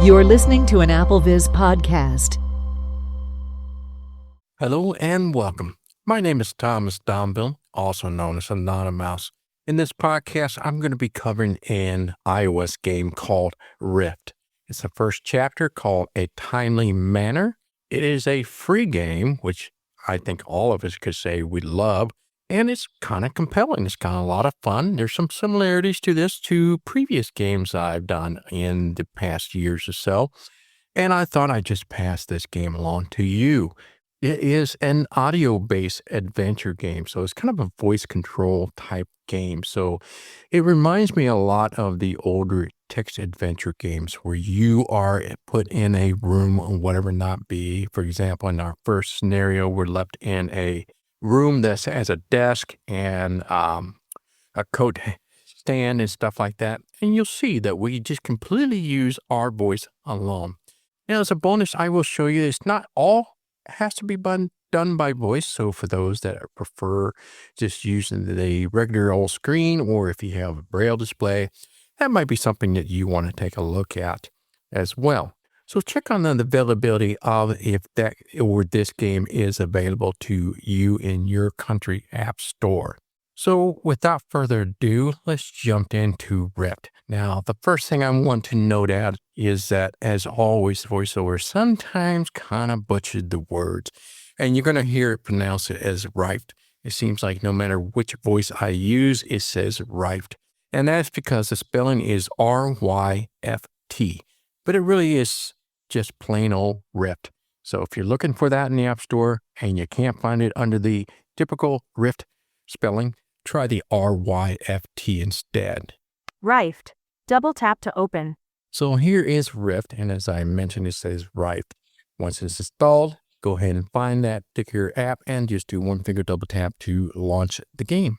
You're listening to an AppleVis podcast. Hello and welcome. My name is Thomas Domville, also known as Anonymous. In this podcast, I'm going to be covering an iOS game called RYFT. It's the first chapter called A Timely Manor. It is a free game, which I think all of us could say we love, and it's kind of compelling. It's kind of a lot of fun. There's some similarities to this to previous games I've done in the past years or so, and I thought I'd just pass this game along to you. It is an audio-based adventure game, so it's kind of a voice control type game. So it reminds me a lot of the older text adventure games where you are put in a room or whatever not be. For example, in our first scenario, we're left in a room that has a desk and a coat stand and stuff like that. And you'll see that we just completely use our voice alone. Now, as a bonus, I will show you it's not all has to be done by voice. So for those that prefer just using the regular old screen, or if you have a braille display, that might be something that you want to take a look at as well. So check on the availability of if that or this game is available to you in your country app store. So without further ado, let's jump into RYFT. Now, the first thing I want to note out is that, as always, voiceover sometimes kind of butchered the words, and you're going to hear it pronounced as RYFT. It seems like no matter which voice I use, it says RYFT, and that's because the spelling is RYFT, but it really is just plain old RYFT. So if you're looking for that in the App Store and you can't find it under the typical RYFT spelling, try the RYFT instead. RYFT. Double tap to open. So here is RYFT, and as I mentioned, it says RYFT. Once it's installed, go ahead and find that particular app and just do one finger double tap to launch the game.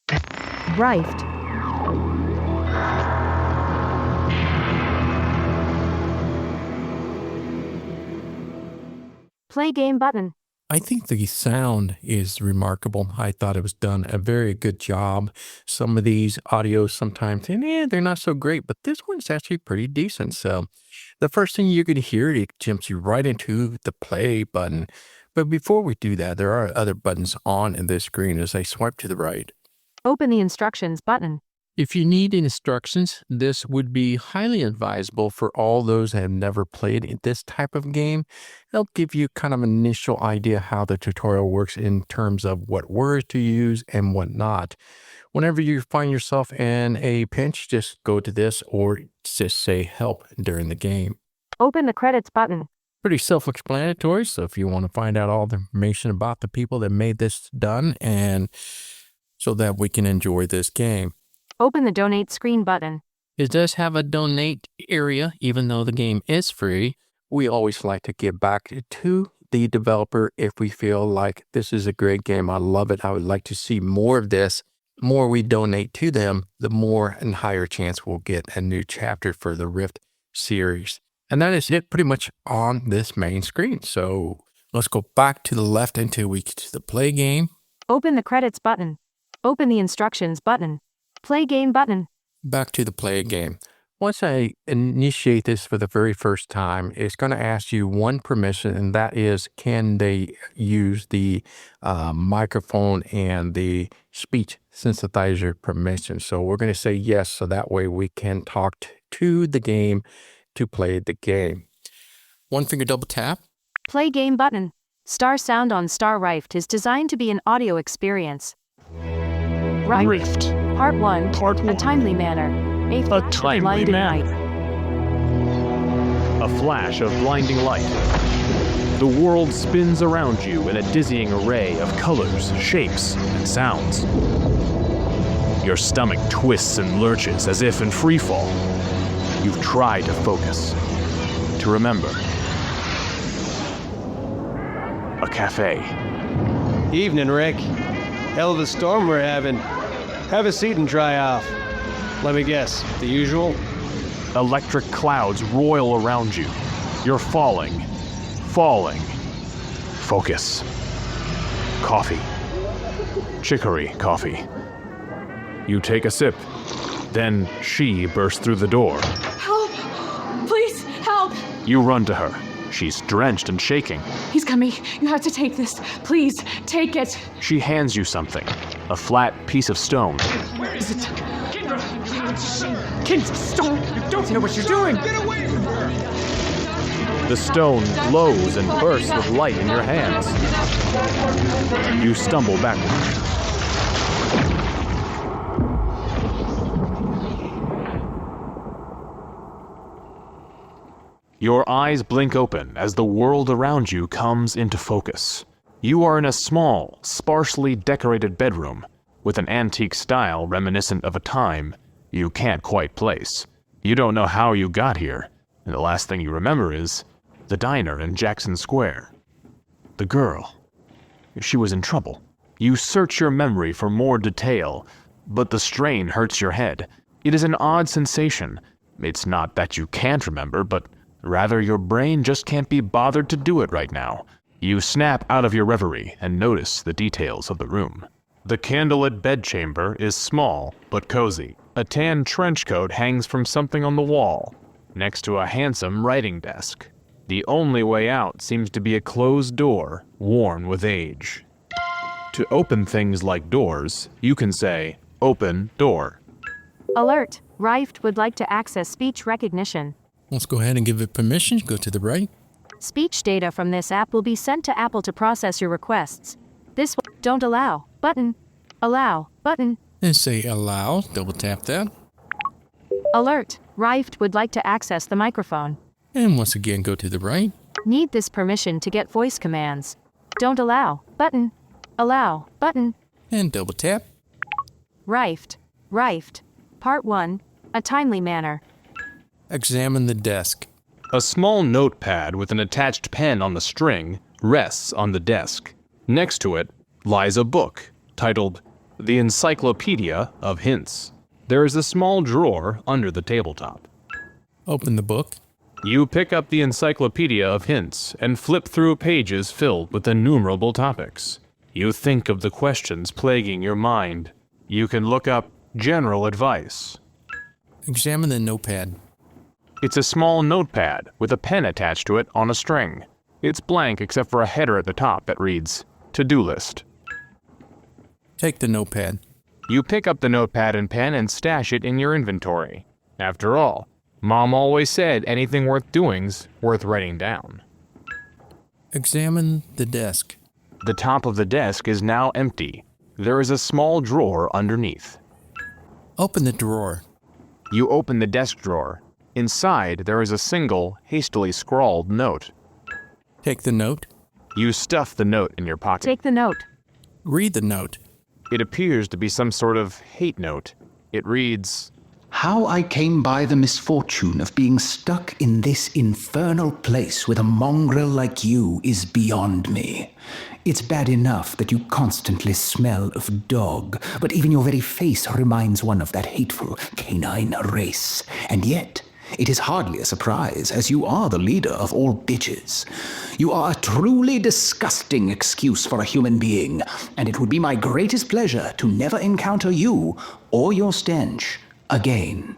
RYFT. Play game button. I think the sound is remarkable. I thought it was done a very good job. Some of these audios sometimes, they're not so great, but this one's actually pretty decent. So the first thing you're going to hear, it jumps you right into the play button. But before we do that, there are other buttons on this screen as I swipe to the right. Open the instructions button. If you need instructions, this would be highly advisable for all those that have never played this type of game. It'll give you kind of an initial idea how the tutorial works in terms of what words to use and what not. Whenever you find yourself in a pinch, just go to this or just say help during the game. Open the credits button. Pretty self-explanatory, so if you want to find out all the information about the people that made this done and so that we can enjoy this game. Open the donate screen button. It does have a donate area, even though the game is free. We always like to give back to the developer if we feel like this is a great game. I love it. I would like to see more of this. The more we donate to them, the more and higher chance we'll get a new chapter for the RYFT series. And that is it pretty much on this main screen. So let's go back to the left until we get to the play game. Open the credits button. Open the instructions button. Play game button. Back to the play game. Once I initiate this for the very first time, it's going to ask you one permission, and that is, can they use the microphone and the speech synthesizer permission? So we're going to say yes, so that way we can talk to the game to play the game. One finger double tap. Play game button. Star Sound on Star RYFT is designed to be an audio experience. RYFT. Part 1. A Timely Manor. A flash of blinding light. A flash of blinding light. The world spins around you in a dizzying array of colors, shapes, and sounds. Your stomach twists and lurches as if in free fall. You've tried to focus, to remember. A cafe. Evening, Rick. Hell of a storm we're having. Have a seat and dry off. Let me guess, the usual? Electric clouds roil around you. You're falling. Focus. Coffee. Chicory coffee. You take a sip. Then she bursts through the door. Help! Please, You run to her. She's drenched and shaking. He's coming. You have to take this. Please, take it. She hands you something, a flat piece of stone. Where is it? Kendra, stone! You don't know what you're doing! Get away from her! The stone glows and bursts with light in your hands. You stumble backward. Your eyes blink open as the world around you comes into focus. You are in a small, sparsely decorated bedroom with an antique style reminiscent of a time you can't quite place. You don't know how you got here, and the last thing you remember is the diner in Jackson Square. The girl. She was in trouble. You search your memory for more detail, but the strain hurts your head. It is an odd sensation. It's not that you can't remember, but rather your brain just can't be bothered to do it right now. You snap out of your reverie and notice the details of the room. The candlelit bedchamber is small but cozy. A tan trench coat hangs from something on the wall, next to a handsome writing desk. The only way out seems to be a closed door, worn with age. To open things like doors, you can say, "Open door." Alert! RYFT would like to access speech recognition. Let's go ahead and give it permission. Go to the right. Speech data from this app will be sent to Apple to process your requests. This don't allow button. Allow button. And say allow. Double tap that. Alert! RYFT would like to access the microphone. And once again, go to the right. Need this permission to get voice commands. Don't allow button. Allow button. And double tap. RYFT. Part 1. A Timely Manor. Examine the desk. A small notepad with an attached pen on the string rests on the desk. Next to it lies a book titled The Encyclopedia of Hints. There is a small drawer under the tabletop. Open the book. You pick up the Encyclopedia of Hints and flip through pages filled with innumerable topics. You think of the questions plaguing your mind. You can look up general advice. Examine the notepad. It's a small notepad with a pen attached to it on a string. It's blank except for a header at the top that reads, To-Do List. Take the notepad. You pick up the notepad and pen and stash it in your inventory. After all, Mom always said anything worth doing's worth writing down. Examine the desk. The top of the desk is now empty. There is a small drawer underneath. Open the drawer. You open the desk drawer. Inside, there is a single, hastily scrawled note. Take the note. You stuff the note in your pocket. Take the note. Read the note. It appears to be some sort of hate note. It reads, How I came by the misfortune of being stuck in this infernal place with a mongrel like you is beyond me. It's bad enough that you constantly smell of dog, but even your very face reminds one of that hateful canine race. And yet, it is hardly a surprise, as you are the leader of all bitches. You are a truly disgusting excuse for a human being, and it would be my greatest pleasure to never encounter you or your stench again.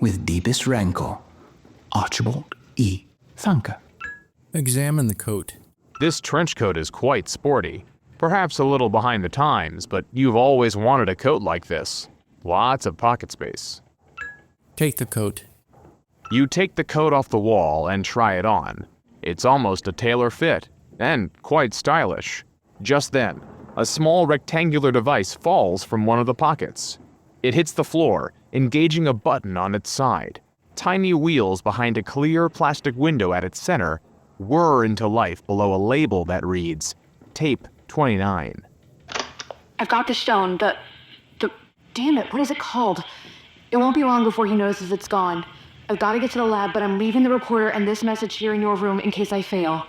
With deepest rancor, Archibald E. Thunker. Examine the coat. This trench coat is quite sporty. Perhaps a little behind the times, but you've always wanted a coat like this. Lots of pocket space. Take the coat. You take the coat off the wall and try it on. It's almost a tailor fit, and quite stylish. Just then, a small rectangular device falls from one of the pockets. It hits the floor, engaging a button on its side. Tiny wheels behind a clear plastic window at its center whir into life below a label that reads, Tape 29. I've got the stone, the damn it, what is it called? It won't be long before he notices it's gone. I've got to get to the lab, but I'm leaving the recorder and this message here in your room in case I fail.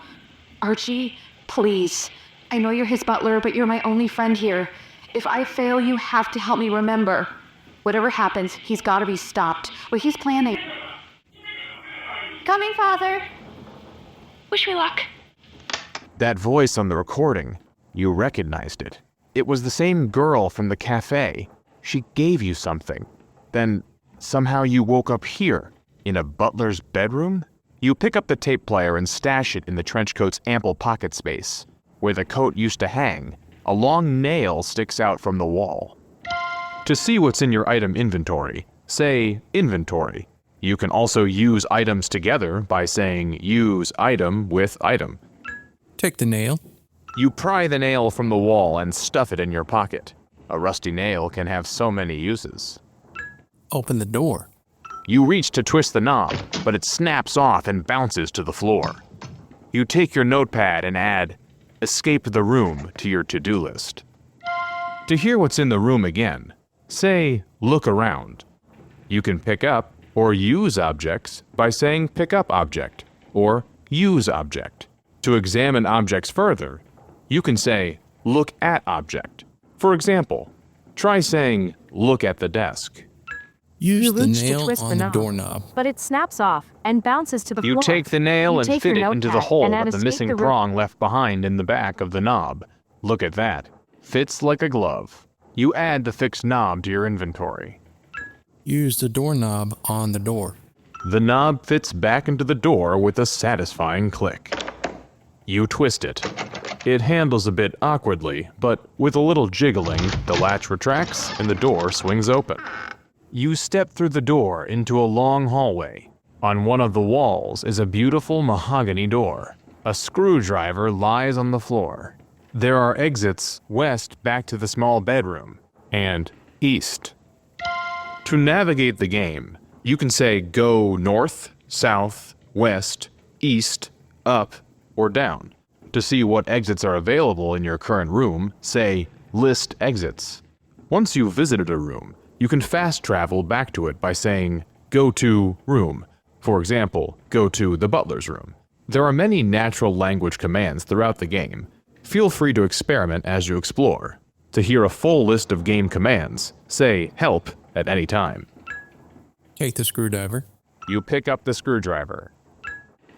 Archie, please. I know you're his butler, but you're my only friend here. If I fail, you have to help me remember. Whatever happens, he's got to be stopped. What he's planning. Coming, Father. Wish me luck. That voice on the recording, you recognized it. It was the same girl from the cafe. She gave you something. Then, somehow you woke up here, in a butler's bedroom? You pick up the tape player and stash it in the trench coat's ample pocket space. Where the coat used to hang, a long nail sticks out from the wall. To see what's in your item inventory, say inventory. You can also use items together by saying use item with item. Take the nail. You pry the nail from the wall and stuff it in your pocket. A rusty nail can have so many uses. Open the door. You reach to twist the knob, but it snaps off and bounces to the floor. You take your notepad and add escape the room to your to-do list. To hear what's in the room again, say look around. You can pick up or use objects by saying pick up object or use object. To examine objects further, you can say look at object. For example, try saying look at the desk. Use You the reach to nail twist on the the knob. doorknob. But it snaps off and bounces to the floor. You take the nail You and take fit your it into the notepad hole and add with the escape missing the room. prong left behind in the back of the knob. Look at that. Fits like a glove. You add the fixed knob to your inventory. Use the doorknob on the door. The knob fits back into the door with a satisfying click. You twist it. It handles a bit awkwardly, but with a little jiggling, the latch retracts and the door swings open. You step through the door into a long hallway. On one of the walls is a beautiful mahogany door. A screwdriver lies on the floor. There are exits west back to the small bedroom, and east. To navigate the game, you can say go north, south, west, east, up, or down. To see what exits are available in your current room, say list exits. Once you've visited a room, you can fast travel back to it by saying go to room. For example, go to the butler's room. There are many natural language commands throughout the game. Feel free to experiment as you explore. To hear a full list of game commands, say help at any time. Take the screwdriver. You pick up the screwdriver.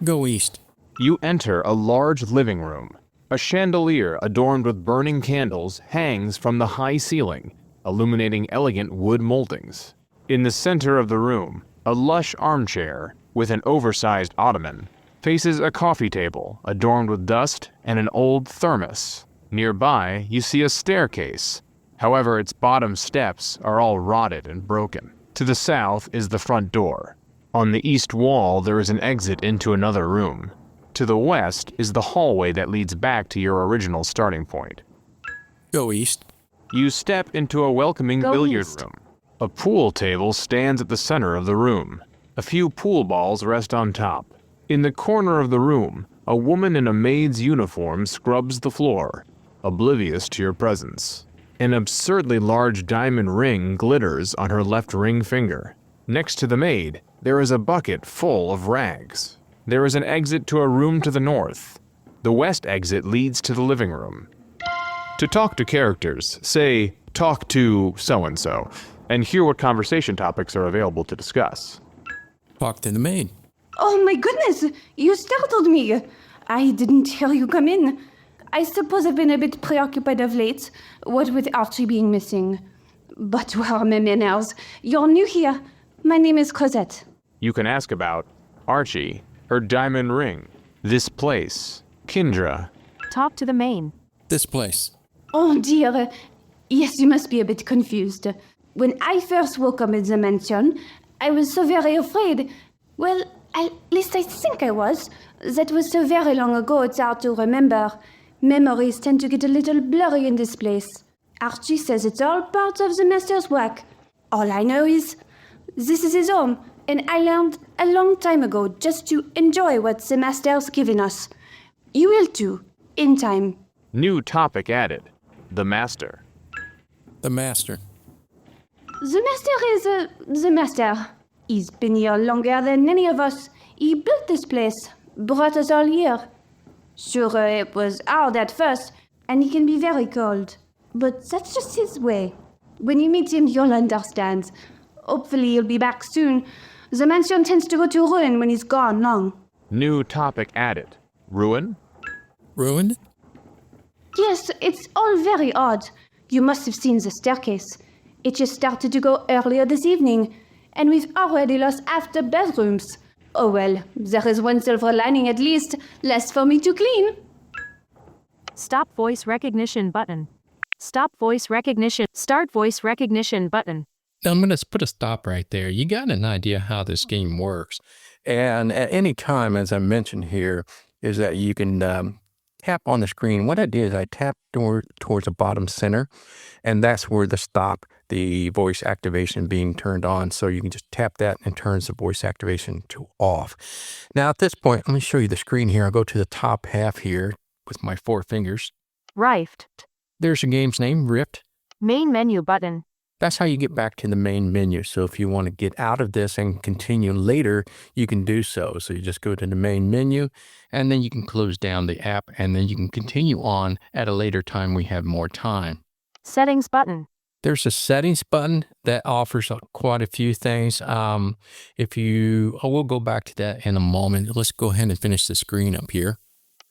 Go east. You enter a large living room. A chandelier adorned with burning candles hangs from the high ceiling, illuminating elegant wood moldings. In the center of the room, a lush armchair with an oversized ottoman faces a coffee table adorned with dust and an old thermos. Nearby, you see a staircase. However, its bottom steps are all rotted and broken. To the south is the front door. On the east wall, there is an exit into another room. To the west is the hallway that leads back to your original starting point. Go east. You step into a welcoming Go billiard east. room. A pool table stands at the center of the room. A few pool balls rest on top. In the corner of the room, a woman in a maid's uniform scrubs the floor, oblivious to your presence. An absurdly large diamond ring glitters on her left ring finger. Next to the maid, there is a bucket full of rags. There is an exit to a room to the north. The west exit leads to the living room. To talk to characters, say, talk to so-and-so, and hear what conversation topics are available to discuss. Talk to the maid. Oh my goodness, you startled me. I didn't hear you come in. I suppose I've been a bit preoccupied of late, what with Archie being missing. But where are my manners? You're new here. My name is Cosette. You can ask about Archie, her diamond ring, this place, Kindra. Talk to the main. This place. Oh dear. Yes, you must be a bit confused. When I first woke up in the mansion, I was so very afraid. Well, at least I think I was. That was so very long ago, it's hard to remember. Memories tend to get a little blurry in this place. Archie says it's all part of the master's work. All I know is, this is his home, and I learned a long time ago just to enjoy what the master's given us. You will too, in time. New topic added, the master. The master. The master is the master. He's been here longer than any of us. He built this place, brought us all here. Sure, it was hard at first, and he can be very cold. But that's just his way. When you meet him, you'll understand. Hopefully he'll be back soon. The mansion tends to go to ruin when he's gone long. New topic added, ruin? Ruined? Yes, it's all very odd. You must have seen the staircase. It just started to go earlier this evening, and we've already lost half the bedrooms. Oh well, there is one silver lining at least, less for me to clean. Stop voice recognition button. Stop voice recognition. Start voice recognition button. Now I'm going to put a stop right there. You got an idea how this game works. And at any time, as I mentioned here, is that you can tap on the screen. What I did is I tapped towards the bottom center, and that's where the voice activation being turned on. So you can just tap that and it turns the voice activation to off. Now at this point, let me show you the screen here. I'll go to the top half here with my 4 fingers. RYFT. There's the game's name, RYFT. Main menu button. That's how you get back to the main menu. So if you want to get out of this and continue later, you can do so. So you just go to the main menu and then you can close down the app and then you can continue on at a later time we have more time. Settings button. There's a settings button that offers quite a few things. We'll go back to that in a moment. Let's go ahead and finish the screen up here.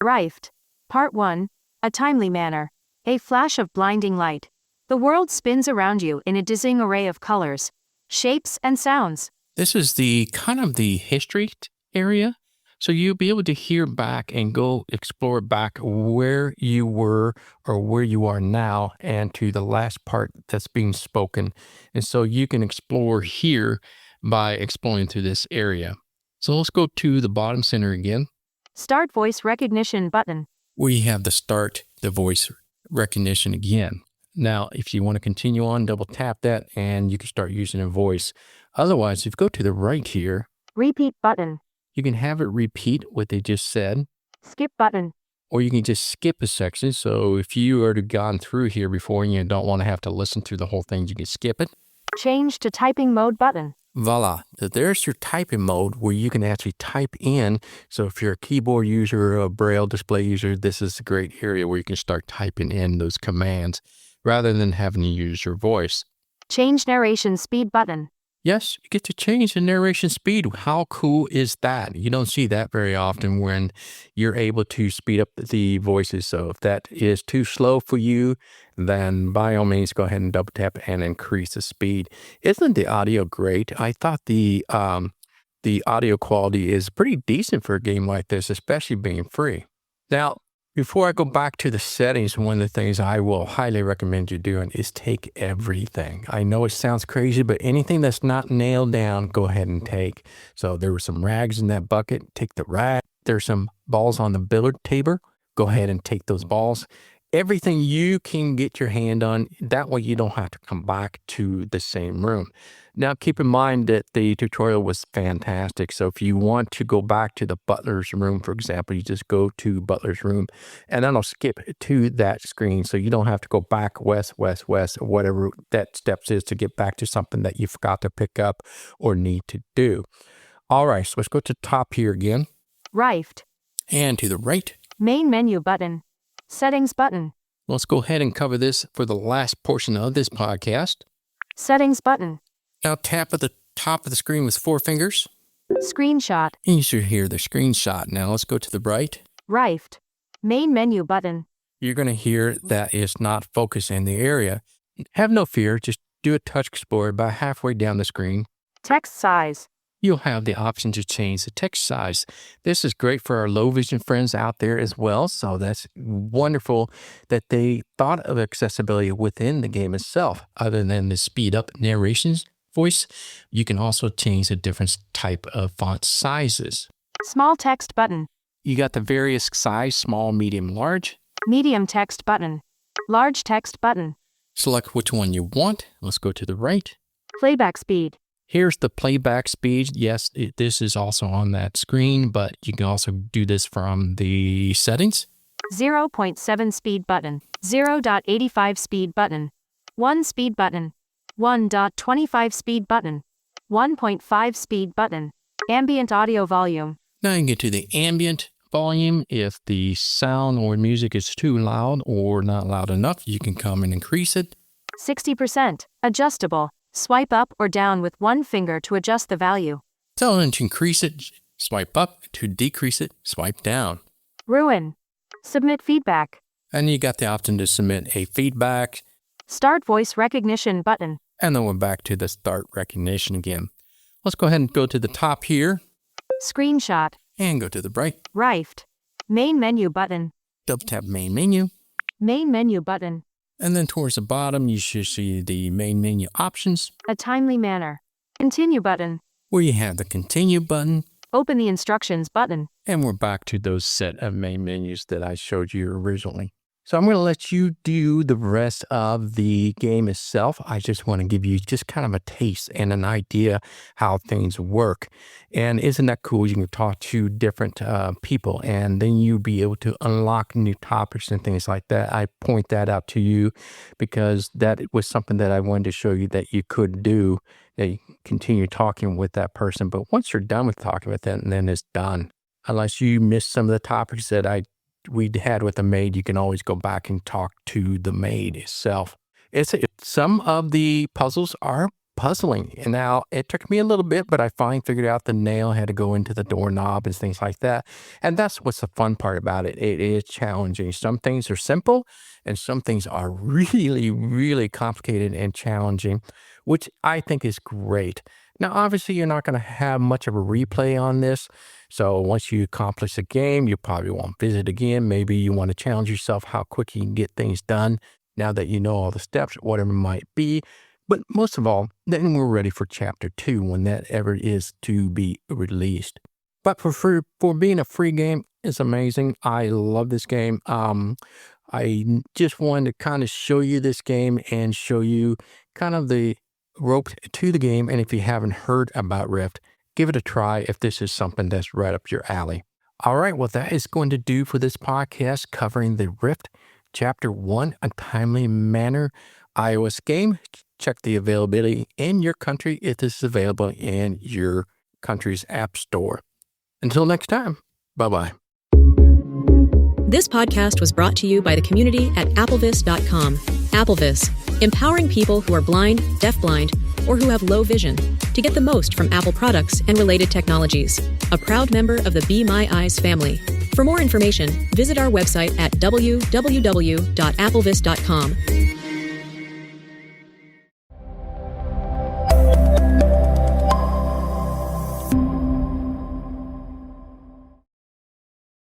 RYFT. Part 1. A timely manor. A flash of blinding light. The world spins around you in a dizzying array of colors, shapes, and sounds. This is the kind of the history area. So you'll be able to hear back and go explore back where you were or where you are now and to the last part that's being spoken. And so you can explore here by exploring through this area. So let's go to the bottom center again. Start voice recognition button. We have the start the voice recognition again. Now, if you want to continue on, double tap that and you can start using a voice. Otherwise, if you go to the right here, Repeat button. you can have it repeat what they just said, Skip button. or you can just skip a section. So if you already gone through here before and you don't want to have to listen through the whole thing, you can skip it. Change to typing mode button. Voila. So there's your typing mode where you can actually type in. So if you're a keyboard user or a braille display user, this is a great area where you can start typing in those commands rather than having to use your voice. Change narration speed button. Yes, you get to change the narration speed. How cool is that? You don't see that very often when you're able to speed up the voices. So if that is too slow for you, then by all means, go ahead and double tap and increase the speed. Isn't the audio great? I thought the audio quality is pretty decent for a game like this, especially being free. Now, before I go back to the settings, one of the things I will highly recommend you doing is take everything. I know it sounds crazy, but anything that's not nailed down, go ahead and take. So there were some rags in that bucket, take the rag. There's some balls on the billiard table, go ahead and take those balls. Everything you can get your hand on, that way you don't have to come back to the same room. Now, keep in mind that the tutorial was fantastic. So if you want to go back to the butler's room, for example, you just go to butler's room and then I'll skip to that screen. So you don't have to go back west, or whatever that steps is to get back to something that you forgot to pick up or need to do. All right, so let's go to the top here again. RYFT. And to the right. Main menu button. Settings button. Let's go ahead and cover this for the last portion of this podcast. Settings button. Now tap at the top of the screen with 4 fingers. Screenshot. And you should hear the screenshot. Now let's go to the right. RYFT. Main menu button. You're going to hear that it's not focused in the area. Have no fear. Just do a touch explorer about halfway down the screen. Text size. You'll have the option to change the text size. This is great for our low vision friends out there as well. So that's wonderful that they thought of accessibility within the game itself. Other than the speed up narrations voice, you can also change the different type of font sizes. Small text button. You got the various size, small, medium, large. Medium text button. Large text button. Select which one you want. Let's go to the right. Playback speed. Here's the playback speed. Yes, this is also on that screen, but you can also do this from the settings. 0.7 speed button. 0.85 speed button. 1 speed button. 1.25 speed button. 1.5 speed button. Ambient audio volume. Now you can get to the ambient volume. If the sound or music is too loud or not loud enough, you can come and increase it. 60%. Adjustable. Swipe up or down with 1 finger to adjust the value. Tell them to increase it, swipe up. To decrease it, swipe down. Ruin. Submit feedback. And you got the option to submit a feedback. Start voice recognition button. And then we're back to the start recognition again. Let's go ahead and go to the top here. Screenshot. And go to the RYFT. Main menu button. double tap main menu. Main menu button. And then towards the bottom, you should see the main menu options, A Timely Manor. Continue button. where you have the continue button. Open the instructions button. And we're back to those set of main menus that I showed you originally. So I'm going to let you do the rest of the game itself. I just want to give you just kind of a taste and an idea how things work. And isn't that cool? You can talk to different people, and then you'll be able to unlock new topics and things like that. I point that out to you because that was something that I wanted to show you that you could do. That you continue talking with that person. But once you're done with talking with them, then it's done. Unless you missed some of the topics that we had with the maid, you can always go back and talk to the maid itself. Some of the puzzles are puzzling. And now it took me a little bit, but I finally figured out the nail had to go into the doorknob and things like that. And that's what's the fun part about it. It is challenging. Some things are simple and some things are really, really complicated and challenging, which I think is great. Now, obviously, you're not going to have much of a replay on this. So once you accomplish a game, you probably won't visit again. Maybe you want to challenge yourself how quick you can get things done now that you know all the steps, whatever it might be. But most of all, then we're ready for Chapter 2 when that ever is to be released. But for being a free game, it's amazing. I love this game. I just wanted to kind of show you this game and show you kind of the rope to the game. And if you haven't heard about RYFT, give it a try if this is something that's right up your alley. All right, well, that is going to do for this podcast covering the RYFT Chapter 1, A Timely Manor iOS game. Check the availability in your country if this is available in your country's app store. Until next time, bye-bye. This podcast was brought to you by the community at applevis.com. Applevis, empowering people who are blind, deafblind, or who have low vision to get the most from Apple products and related technologies. A proud member of the Be My Eyes family. For more information, visit our website at www.applevis.com.